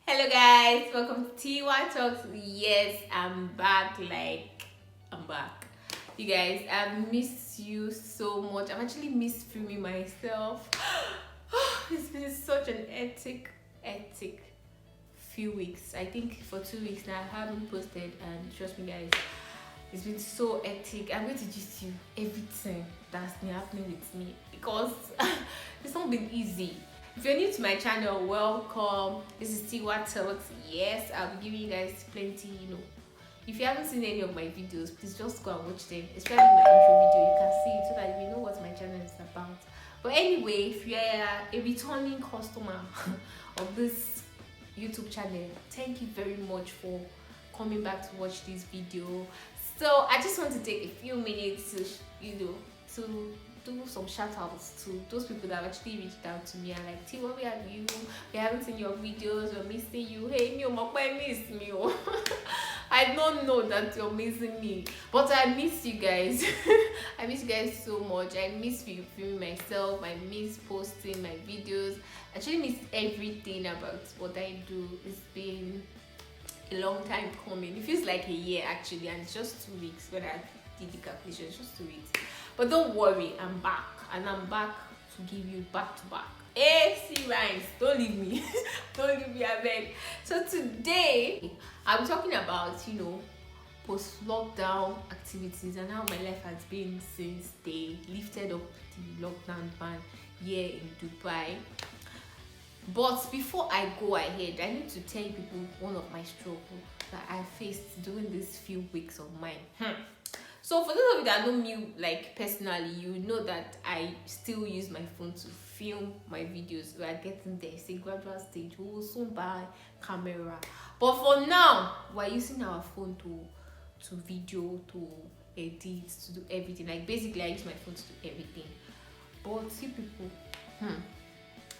Hello guys, welcome to TY Talks. Yes, I'm back. I'm back. You guys, I've missed you so much. I've actually missed filming myself. It's been such an hectic few weeks. I think for 2 weeks now I haven't posted, and trust me guys, it's been so hectic. I'm going to gist you everything that's been happening with me because it's not been easy. If you're new to my channel, welcome. This is Tiwa Talks. Yes, I'll be giving you guys plenty, If you haven't seen any of my videos, please just go and watch them, especially my intro video. You can see it so that you know what my channel is about. But anyway, if you're a returning customer of this YouTube channel, thank you very much for coming back to watch this video. So I just want to take a few minutes to to do some shout outs to those people that have actually reached out to me and like, T, where have you? We haven't seen your videos, we're missing you. Hey, miss me. I don't know that you're missing me, but I miss you guys. I miss you guys so much. I miss filming myself. I miss posting my videos. I actually miss everything about what I do. It's been a long time coming. It feels like a year actually, and it's just 2 weeks when I did the calculation. It's just 2 weeks. But don't worry, I'm back, and I'm back to give you back to back. Hey, see rhymes, don't leave me. Don't leave me, I beg. So today, I'll be talking about, post-lockdown activities and how my life has been since they lifted up the lockdown ban here in Dubai. But before I go ahead, I need to tell you people one of my struggles that I faced during these few weeks of mine. So for those of you that know me personally, you know that I still use my phone to film my videos. We are getting there. It's a gradual stage. We will soon buy camera. But for now, we're using our phone to video, to edit, to do everything. Basically, I use my phone to do everything. But see people,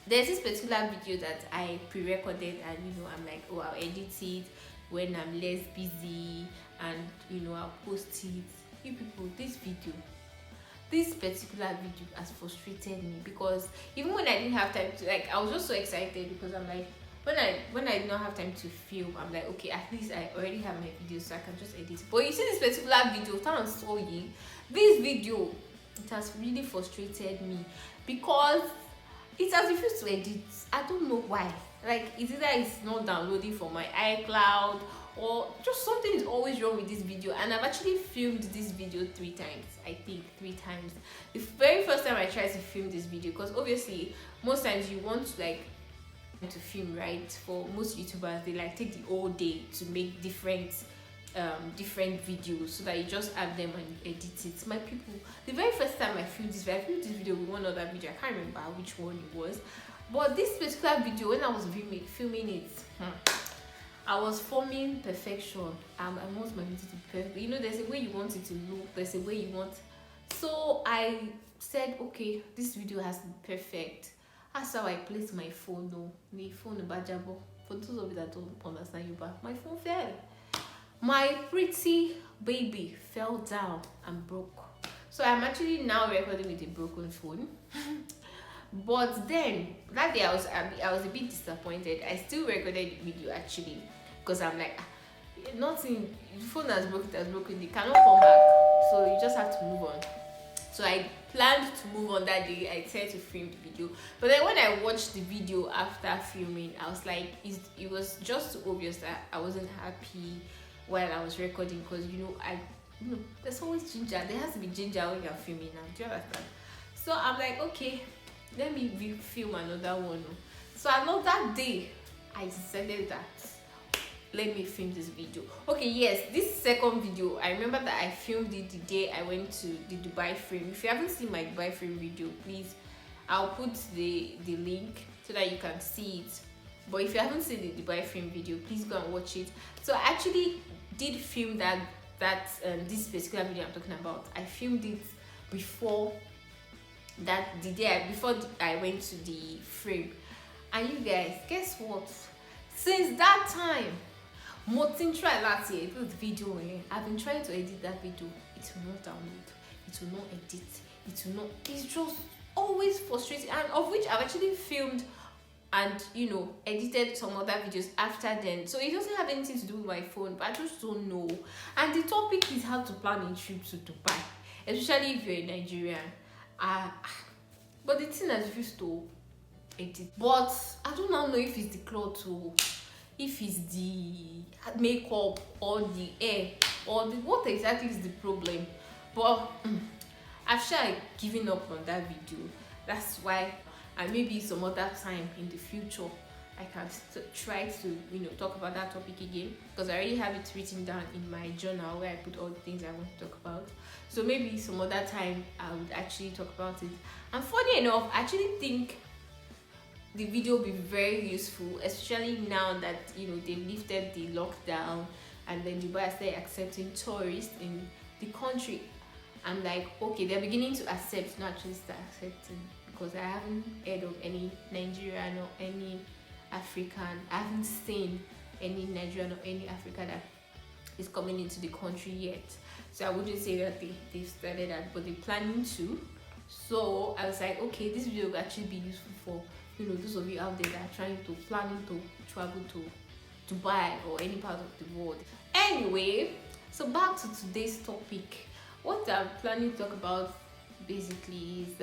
there's this particular video that I pre-recorded, and I'm like, oh, I'll edit it when I'm less busy, and I'll post it. You people, this particular video has frustrated me, because even when I didn't have time to I was just so excited, because I'm like, when I did not have time to film, I'm like, okay, at least I already have my video, so I can just edit. But you see this particular video, this video, it has really frustrated me because it has refused to edit. I don't know why. It's either it's not downloading from my iCloud, or just something is always wrong with this video. And I've actually filmed this video 3 times. I think 3 times. The very first time I tried to film this video, because obviously most times you want to film, right? For most YouTubers, they take the whole day to make different videos, so that you just have them and you edit it. My people, the very first time I filmed this video with one other video. I can't remember which one it was, but this particular video, when I was filming it, I was forming perfection. I want my video to be perfect. There's a way you want it to look, there's a way you want. So I said, okay, this video has to be perfect. That's how I placed my phone. My phone bajabo. For those of you that don't understand Yoruba, my phone fell. My pretty baby fell down and broke. So I'm actually now recording with a broken phone. But then that day I was a bit disappointed. I still recorded the video actually, because I'm like, nothing, the phone has broken, they cannot come back, so you just have to move on. So I planned to move on that day. I decided to film the video, but then when I watched the video after filming, I was like, it was just so obvious that I wasn't happy while I was recording, because there's always ginger. There has to be ginger when you're filming now. Do you understand? So I'm like, okay, let me film another one. So another day, I decided that let me film this video. Okay, yes, this second video, I remember that I filmed it the day I went to the Dubai frame. If you haven't seen my Dubai frame video, please, I'll put the link so that you can see it. But if you haven't seen the Dubai frame video, please go and watch it. So I actually did film this particular video I'm talking about. I filmed it before before I went to the frame. And you guys, guess what? Since that time, try last year, this video, I've been trying to edit that video. It will not download, it will not edit, it's just always frustrating. And of which I've actually filmed and edited some other videos after then. So it doesn't have anything to do with my phone, but I just don't know. And the topic is how to plan a trip to Dubai, especially if you're a Nigerian. uh, but the thing has refused to edit. But I don't now know if it's the cloth or if it's the makeup or the hair or what exactly is the problem. But I've sure given up on that video. That's why, and maybe some other time in the future I can try to talk about that topic again, because I already have it written down in my journal where I put all the things I want to talk about. So maybe some other time I would actually talk about it. And funny enough, I actually think the video will be very useful, especially now that they've lifted the lockdown and then Dubai started accepting tourists in the country. I'm like, okay, they're beginning to accept, not actually start accepting, because I haven't heard of any Nigerian or any African. I haven't seen any Nigerian or any African that is coming into the country yet. So I wouldn't say that they've started that, but they're planning to. So I was like, okay, this video will actually be useful for those of you out there that are planning to travel to Dubai or any part of the world. Anyway, so back to today's topic. What I'm planning to talk about basically is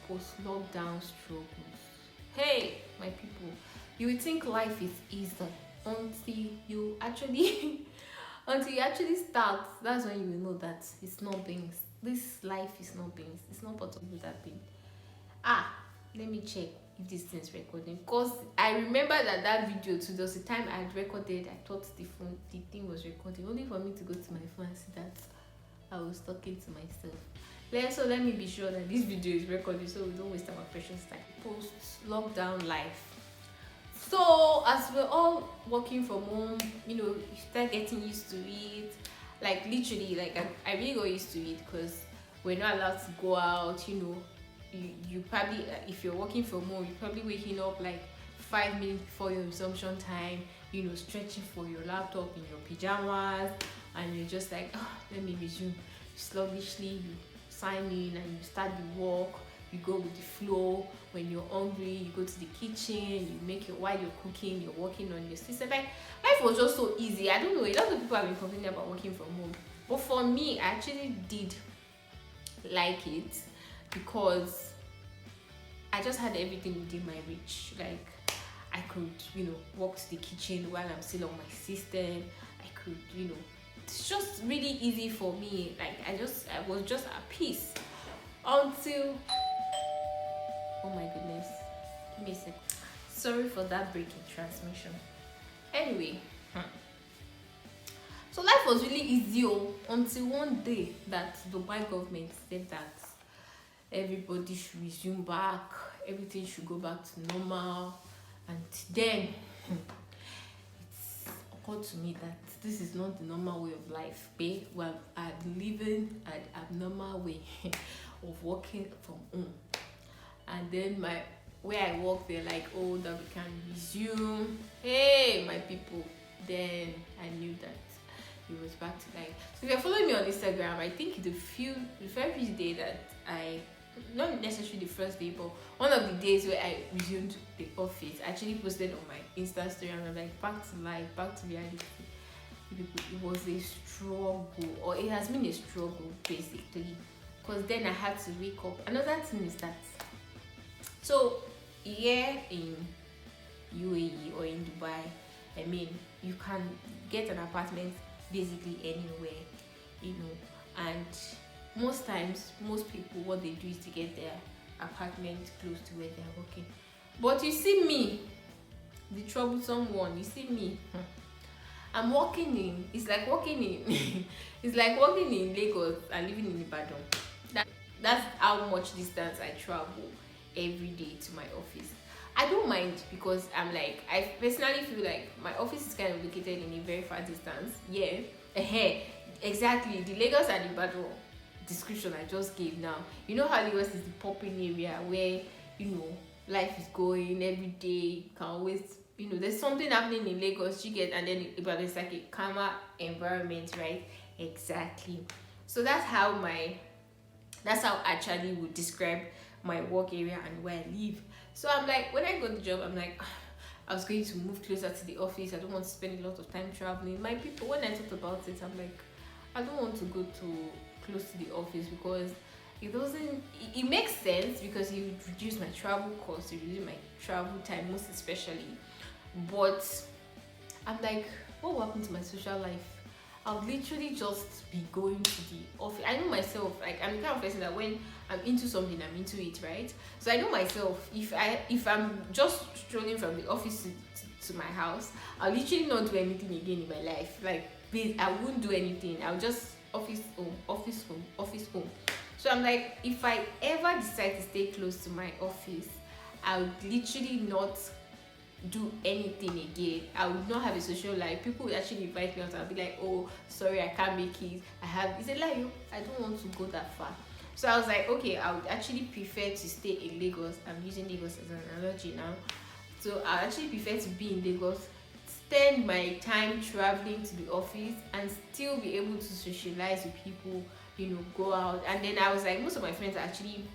post-lockdown struggles. Hey, my people, you would think life is easy until you actually start. That's when you will know that it's not beans. This life is not beans. It's not possible that beans. Let me check if this thing's recording, because I remember that video too. There was a time I had recorded. I thought the thing was recording, only for me to go to my phone and see that I was talking to myself. So let me be sure that this video is recorded, so we don't waste our precious time. Post lockdown life. So as we're all working from home, you start getting used to it. Like literally, like I really got used to it, because we're not allowed to go out. You probably, if you're working from home, you're probably waking up like 5 minutes before your resumption time, stretching for your laptop in your pajamas, and you're just like, let me resume. Sluggishly, you sign in and you start the work. You go with the flow. When you're hungry, you go to the kitchen, you make it while you're cooking, you're working on your system. Like, life was just so easy. I don't know, a lot of people have been complaining about working from home, but for me, I actually did like it, because I just had everything within my reach. Like, I could, walk to the kitchen while I'm still on my system. I could, it's just really easy for me. Like, I was just at peace until, oh my goodness, give me a sec. Sorry for that break in transmission. Anyway, so life was really easy until one day that the Dubai government said that everybody should resume back, everything should go back to normal. And then it's occurred to me that this is not the normal way of life. Well, I'm living an abnormal way of working from home. And then where I work, they're like, oh, that we can resume. Hey, my people. Then I knew that it was back to life. So if you're following me on Instagram, I think the very first day that not necessarily the first day, but one of the days where I resumed the office, I actually posted on my Insta story, and I'm like, back to life, back to reality. It was a struggle, or it has been a struggle basically, because then I had to wake up. Another thing is that, so here in UAE or in Dubai, I mean, you can get an apartment basically anywhere, and most times, most people, what they do is to get their apartment close to where they're working. But you see me, the troublesome one, you see me, I'm working in, it's like working in, it's like working in Lagos and living in Ibadan. That's how much distance I travel every day to my office. I don't mind, because I personally feel like my office is kind of located in a very far distance. Yeah, exactly. The Lagos and Ibadan description I just gave now. You know how Lagos is the popping area where life is going every day. You can always there's something happening in Lagos, you get, and then Ibadan is like a calmer environment, right? Exactly. So that's how I actually would describe my work area and where I live. So I'm like, when I got the job, I'm like, I was going to move closer to the office. I don't want to spend a lot of time traveling. My people, when I thought about it, I'm like, I don't want to go to close to the office because it doesn't. It makes sense because it would reduce my travel costs, it would reduce my travel time, most especially. But I'm like, what will happen to my social life? I'll literally just be going to the office. I know myself, like I'm the kind of person that when I'm into something, I'm into it, right? So I know myself. If I'm just strolling from the office to my house, I'll literally not do anything again in my life. Like, I won't do anything. I'll just office home, office home, office home. So I'm like, if I ever decide to stay close to my office, I would literally not do anything again. I would not have a social life. People would actually invite me out. I'll be like, oh, sorry, I can't make it. It's a lie. I don't want to go that far. So I was like, okay, I would actually prefer to stay in Lagos. I'm using Lagos as an analogy now. So I actually prefer to be in Lagos, spend my time traveling to the office, and still be able to socialize with people, go out. And then I was like, most of my friends are actually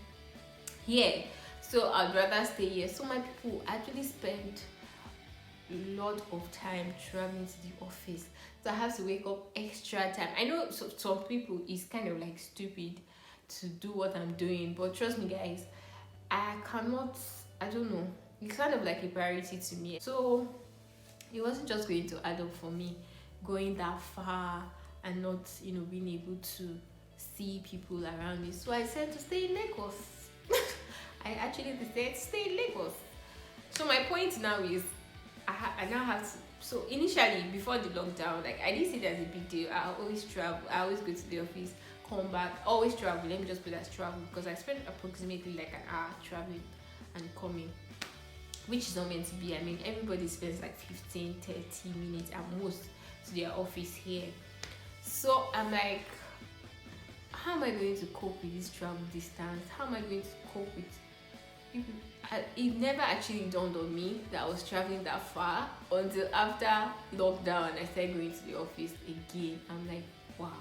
here. So I'd rather stay here. So my people actually spend lot of time traveling to the office, so I have to wake up extra time. I know some people it's kind of like stupid to do what I'm doing, but trust me guys, I cannot. I don't know, it's kind of like a priority to me. So it wasn't just going to add up for me going that far and not being able to see people around me. So I said to stay in Lagos. I actually decided to stay in Lagos. So my point now is I now have to. So initially, before the lockdown, like I didn't see it as a big deal. I always travel. I always go to the office, come back, always travel. Let me just put that travel because I spend approximately like an hour traveling and coming, which is not meant to be. I mean, everybody spends like 15-30 minutes at most to their office here. So I'm like, how am I going to cope with this travel distance? How am I going to cope with it never actually dawned on me that I was traveling that far until after lockdown I started going to the office again. I'm like, wow,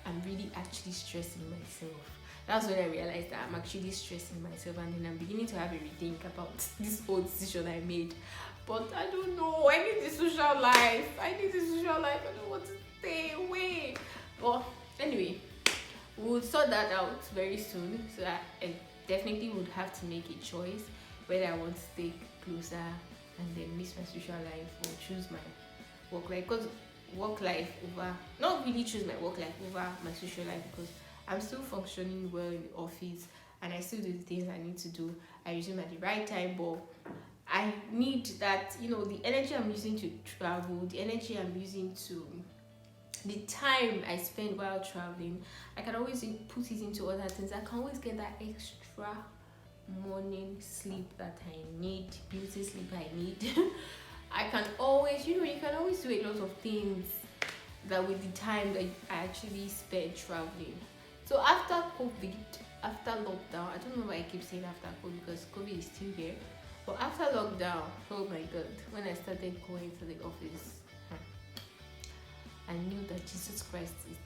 I'm really actually stressing myself. That's when I realized that I'm actually stressing myself, and then I'm beginning to have a rethink about this whole decision I made. But I don't know, I need the social life. I don't want to stay away. But anyway, we'll sort that out very soon. So I definitely would have to make a choice whether I want to stay closer and then miss my social life, or choose my work life. Because work life over, not really choose my work life over my social life, because I'm still functioning well in the office and I still do the things I need to do. I resume at the right time, but I need that, the energy I'm using to travel, the energy I'm using to the time I spend while traveling, I can always put it into other things. I can always get that extra morning sleep that I need, beauty sleep I need. I can always, you can always do a lot of things that with the time that I actually spend traveling. So after COVID, after lockdown, I don't know why I keep saying after COVID because COVID is still here. But after lockdown, oh my God, when I started going to the office, I knew that Jesus Christ is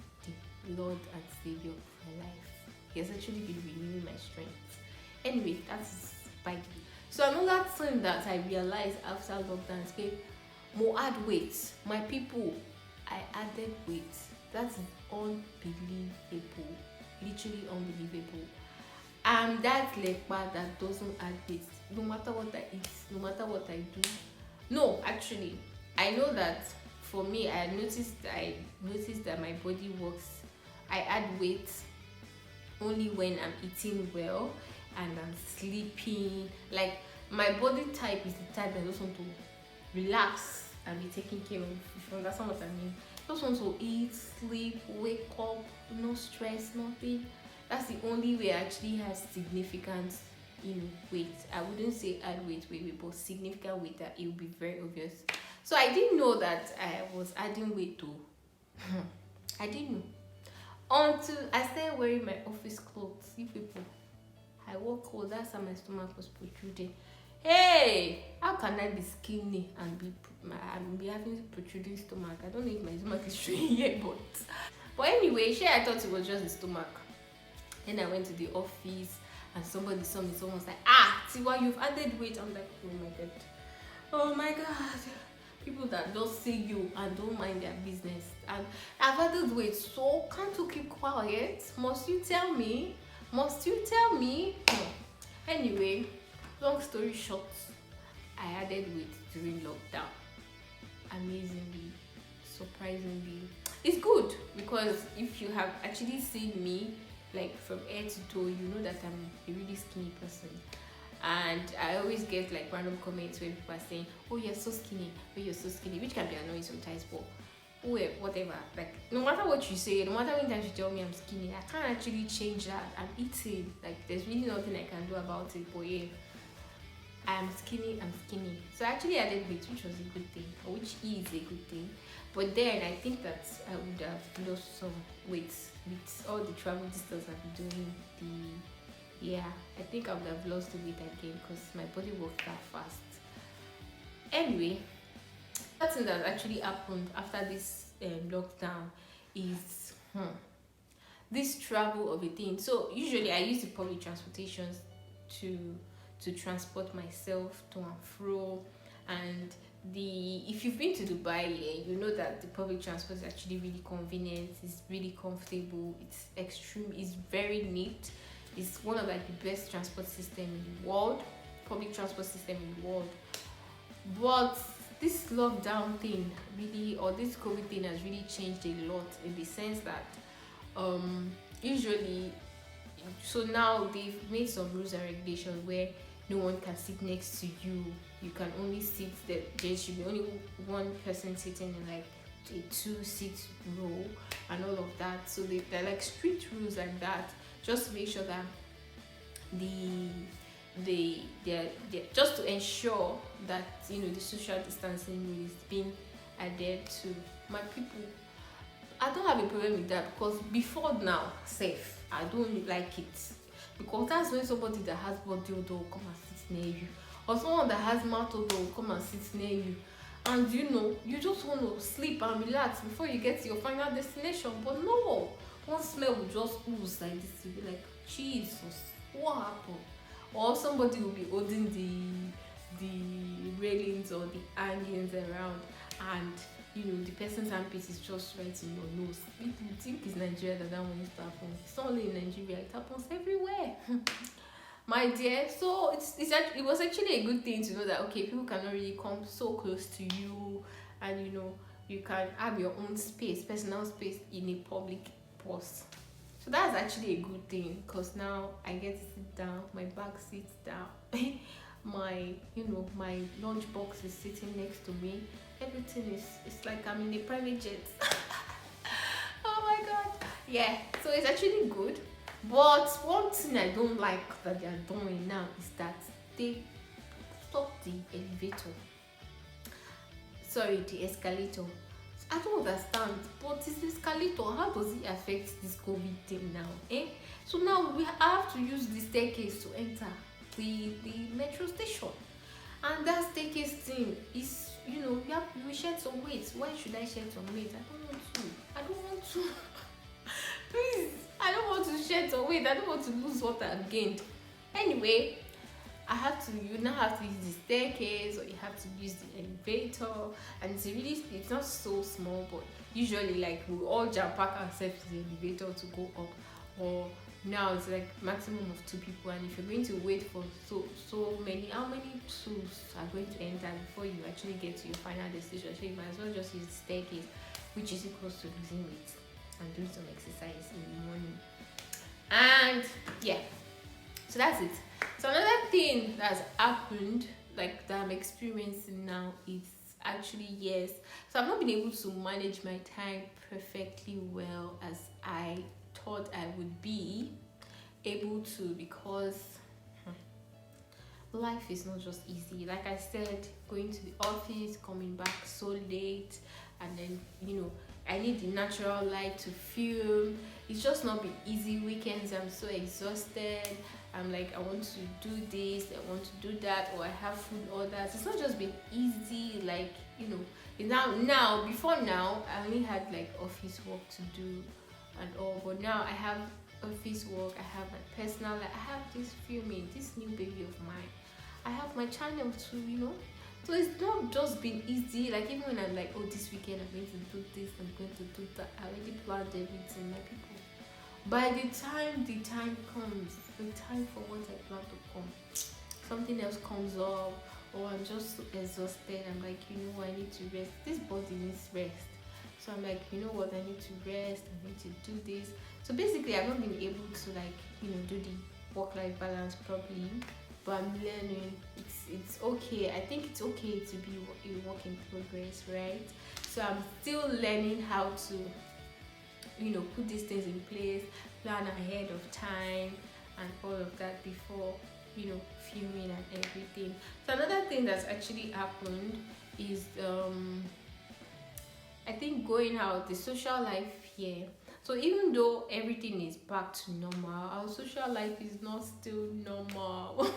the Lord and Savior of my life. He has actually been renewing my strength. Anyway, that's by the way. So another thing that I realized after lockdown is more add weight. My people, I added weight. That's unbelievable. Literally unbelievable. That leper that doesn't add weight. No matter what I eat, no matter what I do. No, actually, I know that for me, I noticed that my body works. I add weight only when I'm eating well and I'm sleeping. Like, my body type is the type that just want to relax and be taken care of. If you understand what I mean. Just want to eat, sleep, wake up, no stress, nothing. That's the only way I actually has significant weight. I wouldn't say add weight, but significant weight that it will be very obvious. So I didn't know that I was adding weight too. I didn't know until I started wearing my office clothes. You people, I wore clothes. That's how my stomach was protruding. Hey, how can I be skinny and be having protruding stomach? I don't know if my stomach is showing here, but anyway, I thought it was just the stomach. Then I went to the office and somebody saw me, someone was like, ah, Tiwa, you've added weight. I'm like, oh my god, oh my god. People that just see you and don't mind their business. And I've added weight, so can't you keep quiet? Must you tell me? Must you tell me? Anyway, long story short, I added weight during lockdown. Amazingly, surprisingly, it's good, because if you have actually seen me like from head to toe, you know that I'm a really skinny person. And I always get like random comments where people are saying, oh, you're so skinny, oh, you're so skinny, which can be annoying sometimes, but well, whatever. Like, no matter what you say, no matter how many times you tell me I'm skinny, I can't actually change that. I'm eating. Like, there's really nothing I can do about it. But yeah, I'm skinny, I'm skinny. So I actually added weight, which was a good thing, or which is a good thing. But then I think that I would have lost some weight with all the travel distance I've been doing. Yeah, I think I would have lost the weight again because my body worked that fast. Anyway, that thing that actually happened after this lockdown is this travel of a thing. So usually I use the public transportation to transport myself to and fro, and if you've been to Dubai, yeah, you know that the public transport is actually really convenient. It's really comfortable. It's extreme. It's very neat. It's one of like the best transport system in the world, public transport system in the world. But this lockdown thing really, or this COVID thing, has really changed a lot, in the sense that usually, so now they've made some rules and regulations where no one can sit next to you. You can only sit there should be only one person sitting in like a 2-seat row and all of that. So they're like strict rules like that, just to make sure that they're just to ensure that, you know, the social distancing rule is being adhered to. My people, I don't have a problem with that, because before now, safe, I don't like it, because that's when somebody that has body odor will come and sit near you, or someone that has mouth odor will come and sit near you, and you know, you just want to sleep and relax before you get to your final destination. But no, one smell will just ooze like this. You'll be like, Jesus, what happened? Or somebody will be holding the railings or the hangings around, and you know, the person's armpit is just right in your nose. People think it's Nigeria that one used to happen. It's not only in Nigeria, it happens everywhere. My dear, so it was actually a good thing to know that, okay, people cannot really come so close to you, and you know, you can have your own space, personal space, in a public bus. So that's actually a good thing, because now I get to sit down, my bag sits down, my lunch box is sitting next to me. Everything it's like I'm in a private jet. Oh my god. Yeah, so it's actually good. But one thing I don't like that they are doing now is that they stopped the elevator. Sorry, the escalator. I don't understand, but this escalator, how does it affect this COVID thing now? So now we have to use the staircase to enter the metro station, and that staircase thing is, you know, we shed some weight. Why should I shed some weight? I don't want to. Please, I don't want to shed some weight. I don't want to lose what I've gained. Anyway, you now have to use the staircase, or you have to use the elevator, and it's not so small, but usually like we all jump pack ourselves to the elevator to go up, or now it's like maximum of 2 people, and if you're going to wait for so many, how many tools are going to enter before you actually get to your final destination? So you might as well just use the staircase, which is equals to losing weight and doing some exercise in the morning. And yeah, so that's it. So another thing that's happened, like that I'm experiencing now, is actually, yes, so I've not been able to manage my time perfectly well as I thought I would be able to, because life is not just easy. Like I said, going to the office, coming back so late, and then, you know, I need the natural light to film. It's just not been easy. Weekends, I'm so exhausted. I'm like, I want to do this, I want to do that, or I have food orders. It's not just been easy, like, you know, before now, I only had like office work to do and all, but now I have office work, I have my personal life, I have this filming, this new baby of mine, I have my channel too, so it's not just been easy. Like even when I'm like, oh, this weekend I'm going to do this, I'm going to do that, I already planned everything. My people, by the time the time comes, the time for what I plan to come, something else comes up, or I'm just so exhausted. I'm like, I need to rest. This body needs rest. So I'm like, you know what, I need to rest, I need to do this. So basically I've not been able to like, do the work-life balance properly. But I'm learning. It's okay. I think it's okay to be a work in progress, right? So I'm still learning how to put these things in place, plan ahead of time and all of that before filming and everything. So another thing that's actually happened is I think going out, the social life here. So even though everything is back to normal, our social life is not still normal.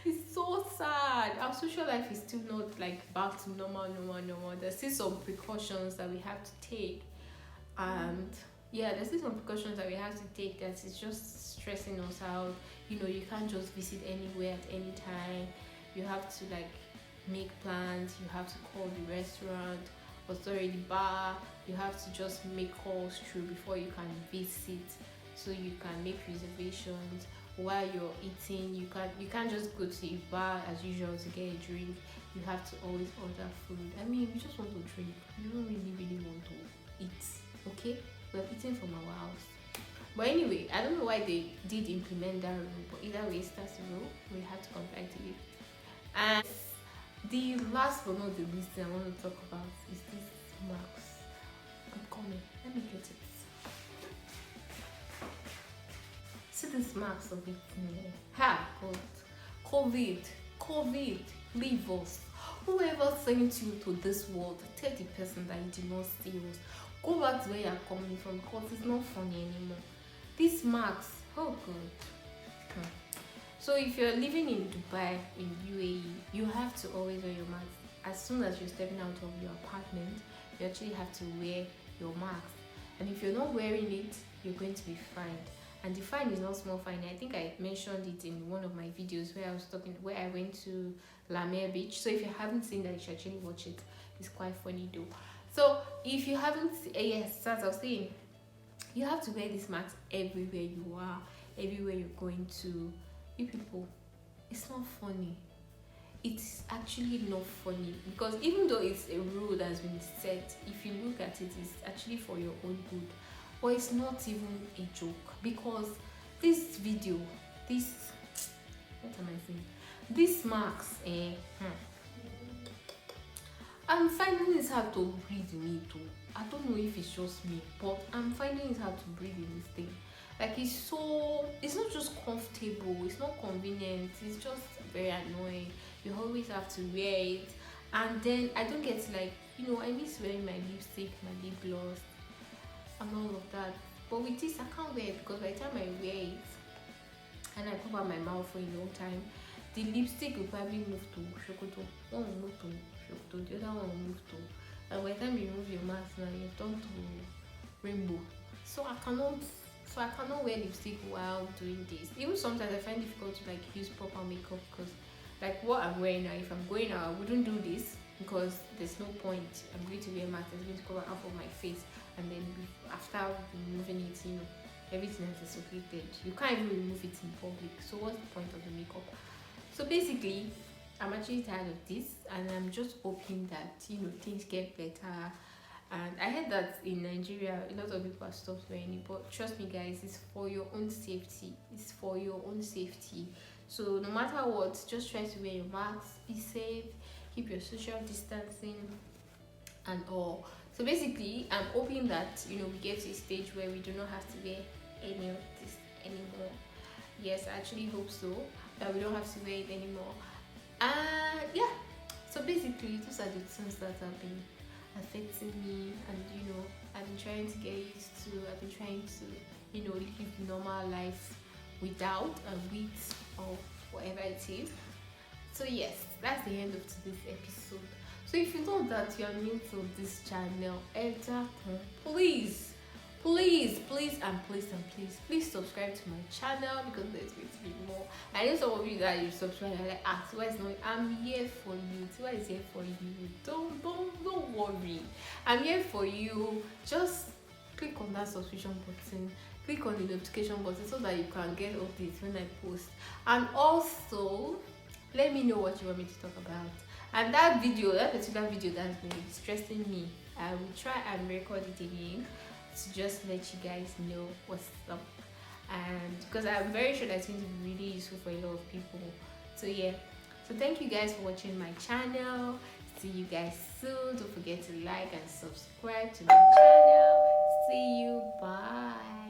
It's so sad. Our social life is still not like back to normal. There's still some precautions that we have to take, and yeah, there's still some precautions that we have to take that is just stressing us out. You can't just visit anywhere at any time. You have to like make plans. You have to call the restaurant or sorry, the bar. You have to just make calls through before you can visit, so you can make reservations. While you're eating, you can't just go to a bar as usual to get a drink. You have to always order food. I mean, we just want to drink. We don't really want to eat. Okay, we're eating from our house. But anyway, I don't know why they did implement that rule, but either way, that's the rule. We have to comply to it. And the last but not the least thing I want to talk about is this mask. I'm coming. Let me get it. See this marks of it here. Ha! God. COVID, leave us. Whoever sent you to this world, tell the person that you did not see us. Go back to where you are coming from because it's not funny anymore. These marks, oh God. So if you're living in Dubai, in UAE, you have to always wear your mask. As soon as you're stepping out of your apartment, you actually have to wear your mask. And if you're not wearing it, you're going to be fined. And the fine is not small fine. I think I mentioned it in one of my videos where I went to La Mer Beach. So if you haven't seen that, you should actually watch it. It's quite funny though. So if you haven't, yes, as I was saying, you have to wear this mask everywhere you are, everywhere you're going to. You people, it's not funny. It's actually not funny because even though it's a rule that has been set, if you look at it, it's actually for your own good. But it's not even a joke because this video, what am I saying? This marks, I'm finding it hard to breathe in it too. I don't know if it's just me, but I'm finding it hard to breathe in this thing. Like it's not just comfortable, it's not convenient, it's just very annoying. You always have to wear it, and then I don't get to like, I miss wearing my lipstick, my lip gloss, and all of that. But with this, I can't wear it because by the time I wear it and I cover my mouth for a long time, the lipstick will probably move to shokoto. One will move to shokoto, the other one will move to. And by the time you remove your mask now, you've done to rainbow. So I cannot wear lipstick while doing this. Even sometimes I find it difficult to like use proper makeup because like what I'm wearing now, if I'm going out, I wouldn't do this because there's no point. I'm going to wear mask, I'm going to cover half of my face, and then after removing it, everything is dissipated. You can't even remove it in public. So what's the point of the makeup? So basically, I'm actually tired of this, and I'm just hoping that things get better. And I heard that in Nigeria, a lot of people have stopped wearing it, but trust me, guys, it's for your own safety. It's for your own safety. So no matter what, just try to wear your mask, be safe, keep your social distancing, and all. So basically, I'm hoping that we get to a stage where we do not have to wear any of this anymore. Yes, I actually hope so, that we don't have to wear it anymore. And yeah, so basically those are the things that have been affecting me, and I've been trying to get used to. I've been trying to live normal life without and with or whatever it is. So yes, that's the end of today's episode. So if you know that you are new to this channel, please please, please subscribe to my channel, because there's going to be more. I know some of you that you subscribe and like, so why is not, I'm here for you. Why is here for you? Don't worry. I'm here for you. Just click on that subscription button, click on the notification button, so that you can get updates when I post. And also, let me know what you want me to talk about. And that particular video that's been stressing me, I will try and record it again to just let you guys know what's up. And because I'm very sure that's going to be really useful for a lot of people. So yeah, so thank you guys for watching my channel. See you guys soon. Don't forget to like and subscribe to my channel. See you. Bye.